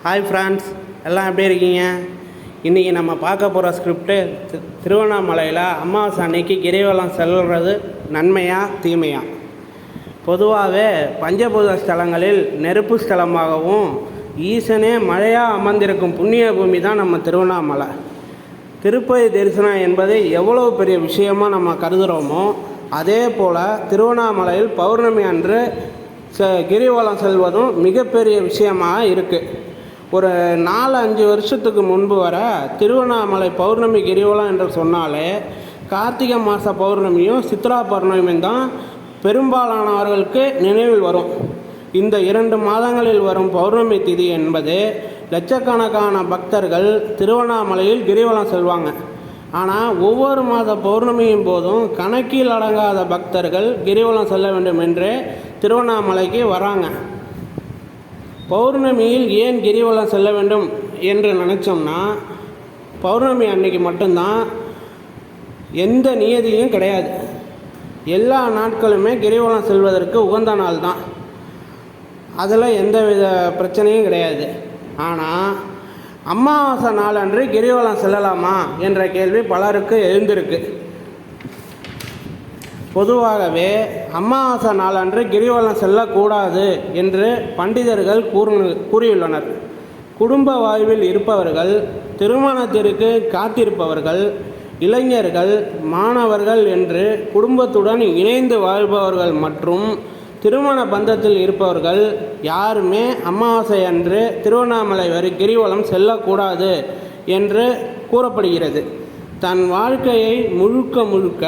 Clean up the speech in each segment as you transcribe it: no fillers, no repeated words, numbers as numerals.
Hi friends, எல்லாம் எப்படி இருக்கீங்க? இன்றைக்கி நம்ம பார்க்க போகிற ஸ்கிரிப்டு திருவண்ணாமலையில் அமாவாசை அன்னைக்கு கிரிவலம் செல்வது நன்மையா தீமையா? பொதுவாகவே பஞ்சபூத ஸ்தலங்களில் நெருப்பு ஸ்தலமாகவும் ஈசனே மழையாக அமர்ந்திருக்கும் புண்ணிய பூமி தான் நம்ம திருவண்ணாமலை. திருப்பதி தரிசனம் என்பது எவ்வளோ பெரிய விஷயமாக நம்ம கருதுகிறோமோ அதே போல் திருவண்ணாமலையில் பௌர்ணமி அன்று கிரிவலம் செல்வதும் மிகப்பெரிய விஷயமாக இருக்குது. ஒரு 4-5 வருஷத்துக்கு முன்பு வர திருவண்ணாமலை பௌர்ணமி கிரிவலம் என்று சொன்னாலே கார்த்திகை மாத பௌர்ணமியும் சித்ரா பௌர்ணமியும் தான் பெரும்பாலானவர்களுக்கு நினைவில் வரும். இந்த 2 மாதங்களில் வரும் பௌர்ணமி திதி என்பது லட்சக்கணக்கான பக்தர்கள் திருவண்ணாமலையில் கிரிவலம் செல்வாங்க. ஆனால் ஒவ்வொரு மாத பௌர்ணமியின் போதும் கணக்கில் அடங்காத பக்தர்கள் கிரிவலம் செல்ல வேண்டும் என்று திருவண்ணாமலைக்கு வராங்க. பௌர்ணமியில் ஏன் கிரிவலம் செல்ல வேண்டும் என்று நினச்சோம்னா, பௌர்ணமி அன்னைக்கு மட்டும்தான், எந்த நியதியும் கிடையாது. எல்லா நாட்களுமே கிரிவலம் செல்வதற்கு உகந்த நாள் தான். அதில் எந்தவித பிரச்சனையும் கிடையாது. ஆனால் அமாவாசை நாளன்று கிரிவலம் செல்லலாமா என்ற கேள்வி பலருக்கு எழுந்திருக்கு. பொதுவாகவே அமாவாசை நாளன்று கிரிவலம் செல்லக்கூடாது என்று பண்டிதர்கள் கூறியுள்ளனர். குடும்ப வாழ்வில் இருப்பவர்கள், திருமணத்திற்கு காத்திருப்பவர்கள், இளைஞர்கள், மாணவர்கள் என்று குடும்பத்துடன் இணைந்து வாழ்பவர்கள் மற்றும் திருமண பந்தத்தில் இருப்பவர்கள் யாருமே அமாவாசை அன்று திருவண்ணாமலை வரை கிரிவலம் செல்லக்கூடாது என்று கூறப்படுகிறது. தன் வாழ்க்கையை முழுக்க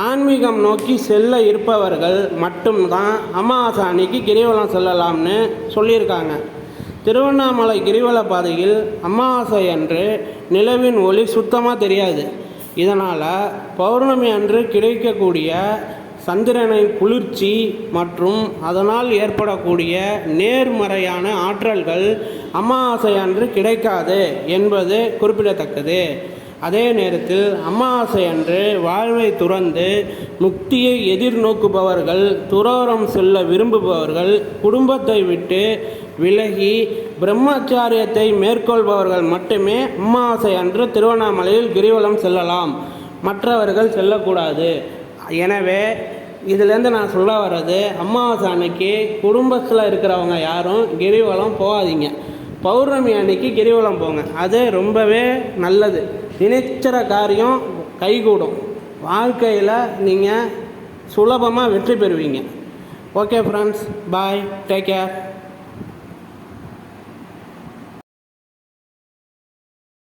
ஆன்மீகம் நோக்கி செல்ல இருப்பவர்கள் மட்டும்தான் அமாவாசை அன்னைக்கு கிரிவலம் செல்லலாம்னு சொல்லியிருக்காங்க. திருவண்ணாமலை கிரிவல பாதையில் அமாவாசை அன்று நிலவின் ஒளி சுத்தமாக தெரியாது. இதனால் பௌர்ணமி அன்று கிடைக்கக்கூடிய சந்திரனின் குளிர்ச்சி மற்றும் அதனால் ஏற்படக்கூடிய நேர்மறையான ஆற்றல்கள் அமாவாசை அன்று கிடைக்காது என்பது குறிப்பிடத்தக்கது. அதே நேரத்தில் அமாவாசை அன்று வாழ்வை துறந்து முக்தியை எதிர்நோக்குபவர்கள், துறவறம் செல்ல விரும்புபவர்கள், குடும்பத்தை விட்டு விலகி பிரம்மச்சாரியத்தை மேற்கொள்பவர்கள் மட்டுமே அமாவாசை அன்று திருவண்ணாமலையில் கிரிவலம் செல்லலாம், மற்றவர்கள் செல்லக்கூடாது. எனவே இதிலேருந்து நான் சொல்ல வர்றது, அமாவாசை அன்னைக்கு குடும்பத்தில் இருக்கிறவங்க யாரும் கிரிவலம் போகாதீங்க. பௌர்ணமி அன்னைக்கு கிரிவலம் போங்க, அது ரொம்பவே நல்லது. நினைக்கிற காரியம் கைகூடும். வாழ்க்கையில் நீங்கள் சுலபமாக வெற்றி பெறுவீங்க. ஓகே ஃப்ரெண்ட்ஸ், பாய், டேக் கேர்.